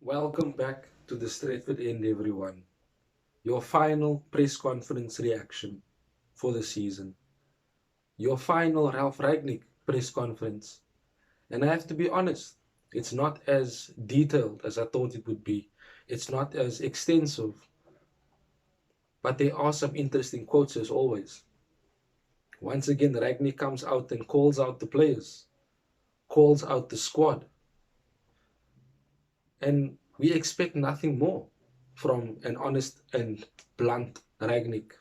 Welcome back to the Stratford End, everyone. Your final press conference reaction for the season. Your final Ralph Ragnick press conference. And I have to be honest, it's not as detailed as I thought it would be. It's not as extensive, but there are some interesting quotes as always. Once again, Ragnick comes out and calls out the players, calls out the squad, and we expect nothing more from an honest and blunt Ragnick.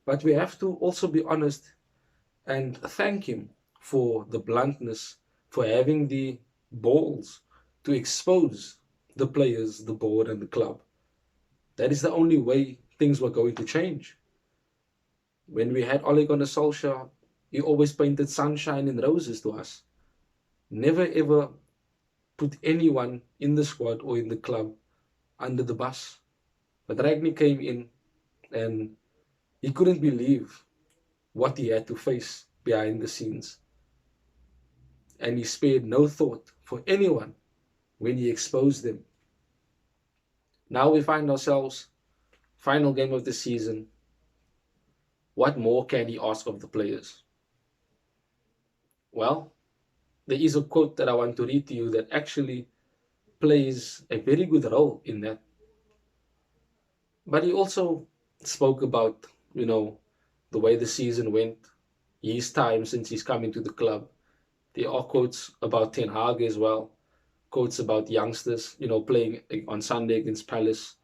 But we have to also be honest and thank him for the bluntness, for having the balls to expose the players, the board, and the club. That is the only way things were going to change. When we had Ole Gunnar Solskjaer, he always painted sunshine and roses to us. Never ever put anyone in the squad or in the club under the bus. But Ragnick came in and he couldn't believe what he had to face behind the scenes. And he spared no thought for anyone when he exposed them. Now we find ourselves, final game of the season. What more can he ask of the players? Well, there is a quote that I want to read to you that actually plays a very good role in that. But he also spoke about, the way the season went, his time since he's come into the club. There are quotes about Ten Hag as well, quotes about youngsters, playing on Sunday against Palace.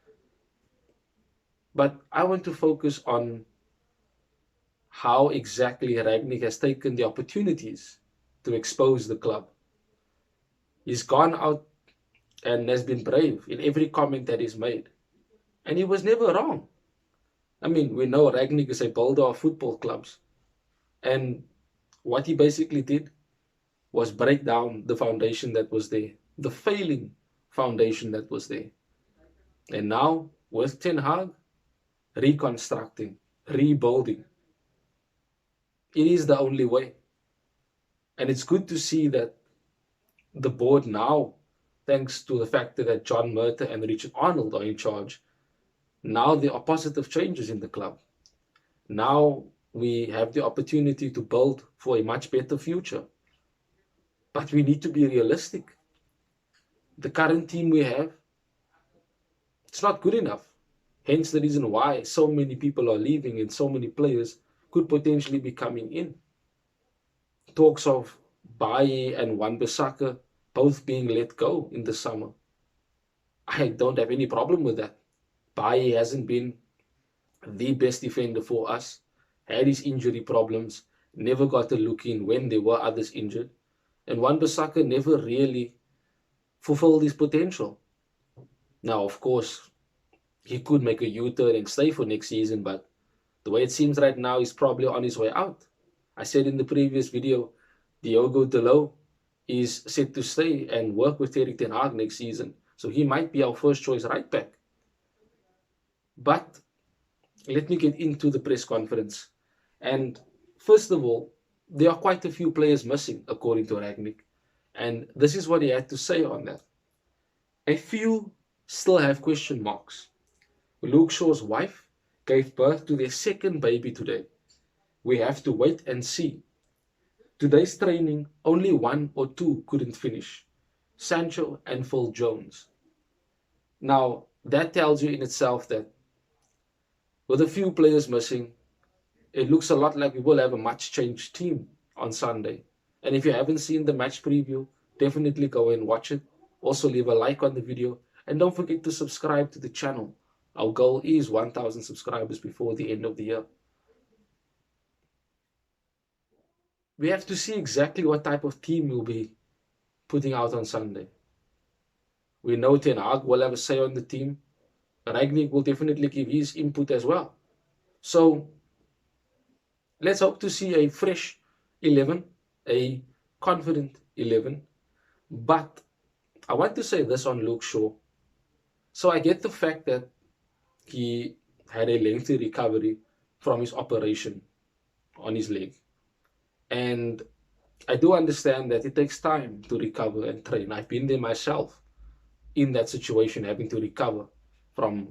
But I want to focus on how exactly Ragnick has taken the opportunities to expose the club. He's gone out and has been brave in every comment that he's made. And he was never wrong. I mean, we know Rangnick is a builder of football clubs. And what he basically did was break down the foundation that was there, the failing foundation that was there. And now, with Ten Hag, reconstructing, rebuilding. It is the only way. And it's good to see that the board now, thanks to the fact that John Murtagh and Richard Arnold are in charge, now there are positive changes in the club. Now we have the opportunity to build for a much better future. But we need to be realistic. The current team we have, it's not good enough. Hence the reason why so many people are leaving and so many players could potentially be coming in. Talks of Baye and Wan-Bissaka both being let go in the summer. I don't have any problem with that. Baye hasn't been the best defender for us, had his injury problems, never got a look in when there were others injured, and Wan-Bissaka never really fulfilled his potential. Now, of course, he could make a U-turn and stay for next season, but the way it seems right now, he's probably on his way out. I said in the previous video, Diogo Dalot is set to stay and work with Erik ten Hag next season, so he might be our first choice right back. But let me get into the press conference. And first of all, there are quite a few players missing, according to Rangnick. And this is what he had to say on that. A few still have question marks. Luke Shaw's wife gave birth to their second baby today. We have to wait and see. Today's training, only one or two couldn't finish. Sancho and Phil Jones. Now, that tells you in itself that with a few players missing, it looks a lot like we will have a much changed team on Sunday. And if you haven't seen the match preview, definitely go and watch it. Also leave a like on the video and don't forget to subscribe to the channel. Our goal is 1,000 subscribers before the end of the year. We have to see exactly what type of team we'll be putting out on Sunday. We know Ten Hag will have a say on the team. Rangnick will definitely give his input as well. So let's hope to see a fresh 11, a confident 11. But I want to say this on Luke Shaw. So I get the fact that he had a lengthy recovery from his operation on his leg. And I do understand that it takes time to recover and train. I've been there myself. in that situation, having to recover from,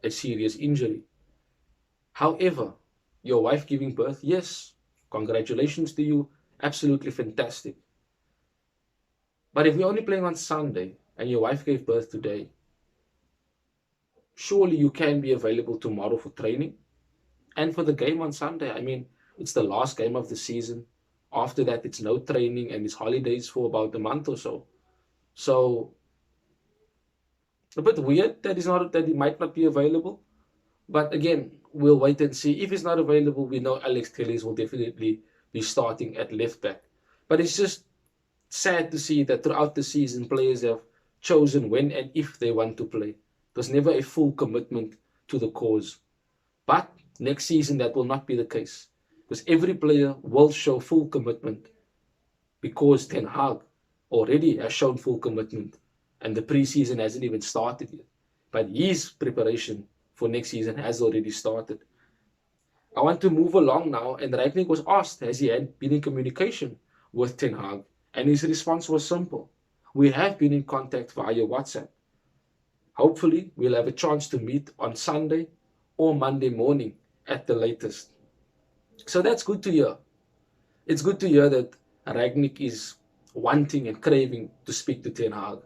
a serious injury. However, your wife giving birth, yes, congratulations to you, absolutely fantastic. But if you're only playing on Sunday and your wife gave birth today, surely you can be available tomorrow for training and for the game on Sunday. I mean, it's the last game of the season. After that, it's no training and it's holidays for about a month or so. So a bit weird that he might not be available. But again, we'll wait and see. If he's not available, we know Alex Telles will definitely be starting at left back. But it's just sad to see that throughout the season, players have chosen when and if they want to play. There's never a full commitment to the cause. But next season, that will not be the case. Because every player will show full commitment because Ten Hag already has shown full commitment and the preseason hasn't even started yet. But his preparation for next season has already started. I want to move along now, and Rangnick was asked, has he had been in communication with Ten Hag? And his response was simple. We have been in contact via WhatsApp. Hopefully, we'll have a chance to meet on Sunday or Monday morning at the latest. So that's good to hear. It's good to hear that Rangnick is wanting and craving to speak to Ten Hag.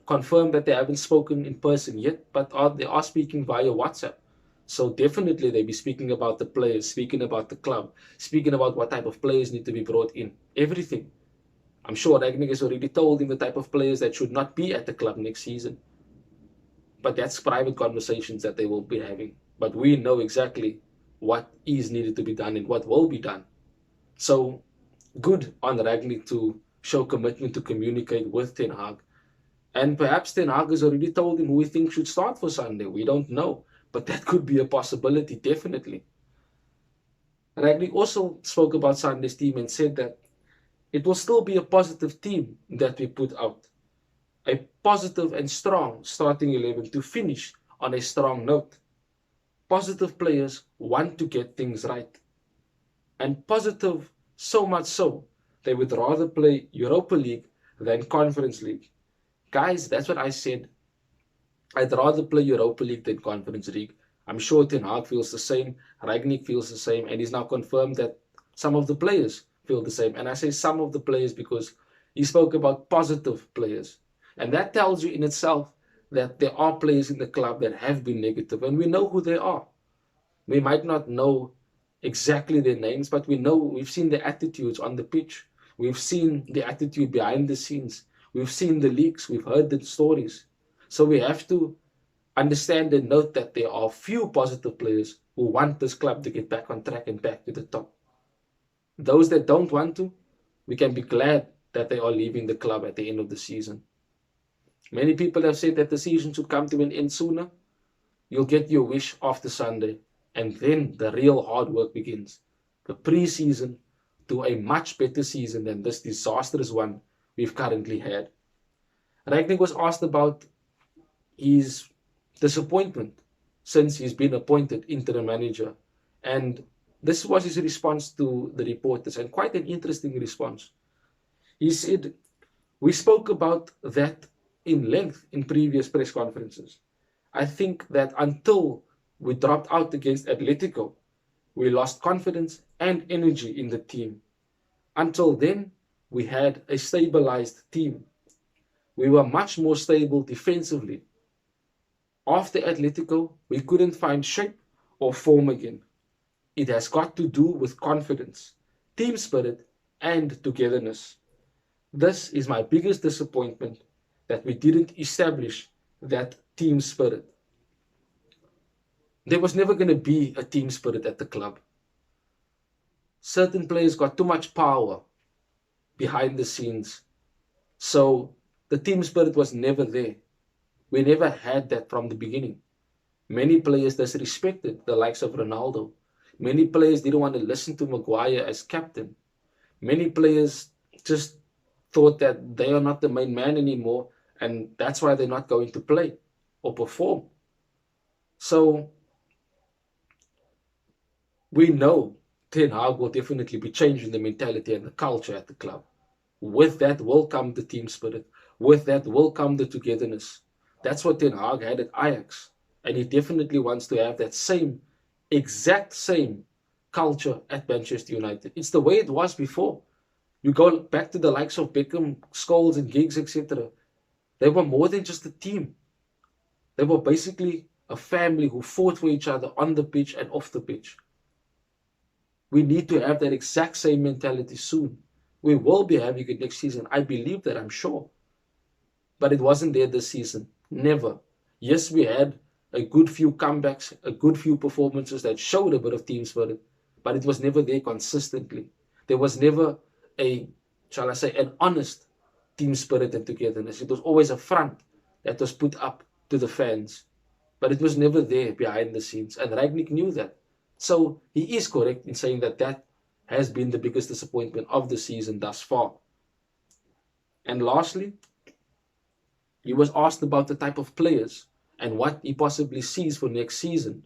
Confirm that they haven't spoken in person yet, but they are speaking via WhatsApp. So definitely they'll be speaking about the players, speaking about the club, speaking about what type of players need to be brought in, everything. I'm sure Rangnick has already told him the type of players that should not be at the club next season. But that's private conversations that they will be having. But we know exactly what is needed to be done and what will be done. So good on Rangnick to show commitment to communicate with Ten Hag. And perhaps Ten Hag has already told him who he thinks should start for Sunday. We don't know. But that could be a possibility, definitely. Rangnick also spoke about Sunday's team and said that it will still be a positive team that we put out. A positive and strong starting 11 to finish on a strong note. Positive players want to get things right. And positive so much so, they would rather play Europa League than Conference League. Guys, that's what I said. I'd rather play Europa League than Conference League. I'm sure Ten Hag feels the same. Rangnick feels the same. And he's now confirmed that some of the players feel the same. And I say some of the players because he spoke about positive players. And that tells you in itself that there are players in the club that have been negative. And we know who they are. We might not know exactly their names, but we've seen the attitudes on the pitch. We've seen the attitude behind the scenes. We've seen the leaks. We've heard the stories. So we have to understand and note that there are few positive players who want this club to get back on track and back to the top. Those that don't want to, we can be glad that they are leaving the club at the end of the season. Many people have said that the season should come to an end sooner. You'll get your wish after Sunday, and then the real hard work begins. The pre-season to a much better season than this disastrous one we've currently had. Rangnick was asked about his disappointment since he's been appointed interim manager. And this was his response to the reporters, and quite an interesting response. He said, we spoke about that in length in previous press conferences. I think that until we dropped out against Atletico, we lost confidence and energy in the team. Until then, we had a stabilized team. We were much more stable defensively. After Atletico, we couldn't find shape or form again. It has got to do with confidence, team spirit, and togetherness. This is my biggest disappointment, that we didn't establish that team spirit. There was never going to be a team spirit at the club. Certain players got too much power behind the scenes. So the team spirit was never there. We never had that from the beginning. Many players disrespected the likes of Ronaldo. Many players didn't want to listen to Maguire as captain. Many players just thought that they are not the main man anymore, and that's why they're not going to play or perform. So we know Ten Hag will definitely be changing the mentality and the culture at the club. With that will come the team spirit. with that will come the togetherness. That's what Ten Hag had at Ajax. And he definitely wants to have that same, exact same culture at Manchester United. It's the way it was before. You go back to the likes of Beckham, Scholes and Giggs, etc. They were more than just a team. They were basically a family who fought for each other on the pitch and off the pitch. We need to have that exact same mentality soon. We will be having it next season. I believe that, I'm sure. But it wasn't there this season. Never. Yes, we had a good few comebacks, a good few performances that showed a bit of team spirit, but it was never there consistently. There was never shall I say, an honest team spirit and togetherness. It was always a front that was put up to the fans, but it was never there behind the scenes. And Rangnick knew that. So he is correct in saying that that has been the biggest disappointment of the season thus far. And lastly, he was asked about the type of players and what he possibly sees for next season.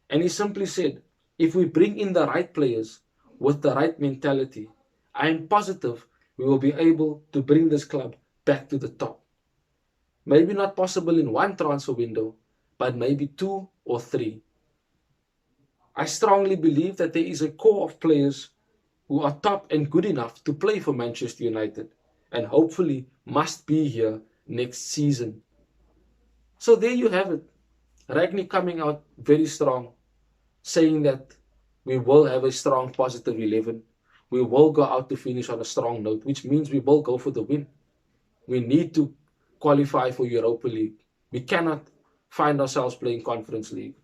And he simply said, if we bring in the right players with the right mentality, I am positive we will be able to bring this club back to the top. Maybe not possible in one transfer window, but maybe 2 or 3. I strongly believe that there is a core of players who are top and good enough to play for Manchester United and hopefully must be here next season. So there you have it. Rangnick coming out very strong, saying that we will have a strong positive 11. We will go out to finish on a strong note, which means we will go for the win. We need to qualify for Europa League. We cannot find ourselves playing Conference League.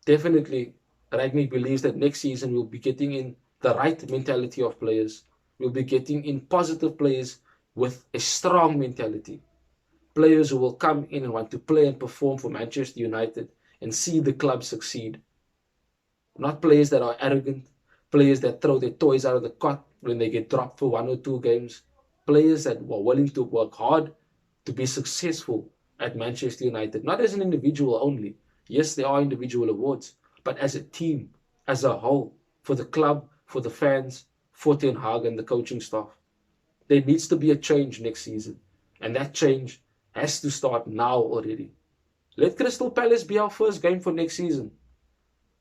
Definitely, Rangnick believes that next season we'll be getting in the right mentality of players. We'll be getting in positive players with a strong mentality. Players who will come in and want to play and perform for Manchester United and see the club succeed. Not players that are arrogant, players that throw their toys out of the cot when they get dropped for 1 or 2 games. Players that were willing to work hard to be successful at Manchester United. Not as an individual only. Yes, there are individual awards, but as a team, as a whole, for the club, for the fans, for Ten Hag and the coaching staff. There needs to be a change next season, and that change has to start now already. Let Crystal Palace be our first game for next season.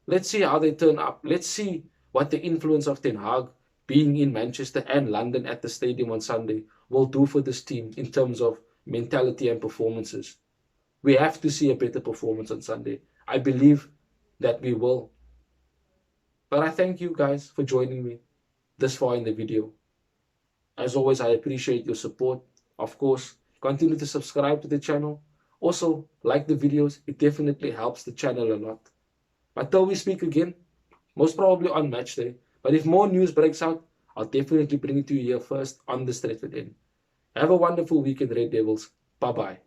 Let's see how they turn up. Let's see what the influence of Ten Hag being in Manchester and London at the stadium on Sunday will do for this team in terms of mentality and performances. We have to see a better performance on Sunday. I believe that we will. But I thank you guys for joining me this far in the video. As always, I appreciate your support. Of course, continue to subscribe to the channel. Also, like the videos. It definitely helps the channel a lot. Until we speak again, most probably on match day. But if more news breaks out, I'll definitely bring it to you here first on the Stretford End. Have a wonderful weekend, Red Devils. Bye-bye.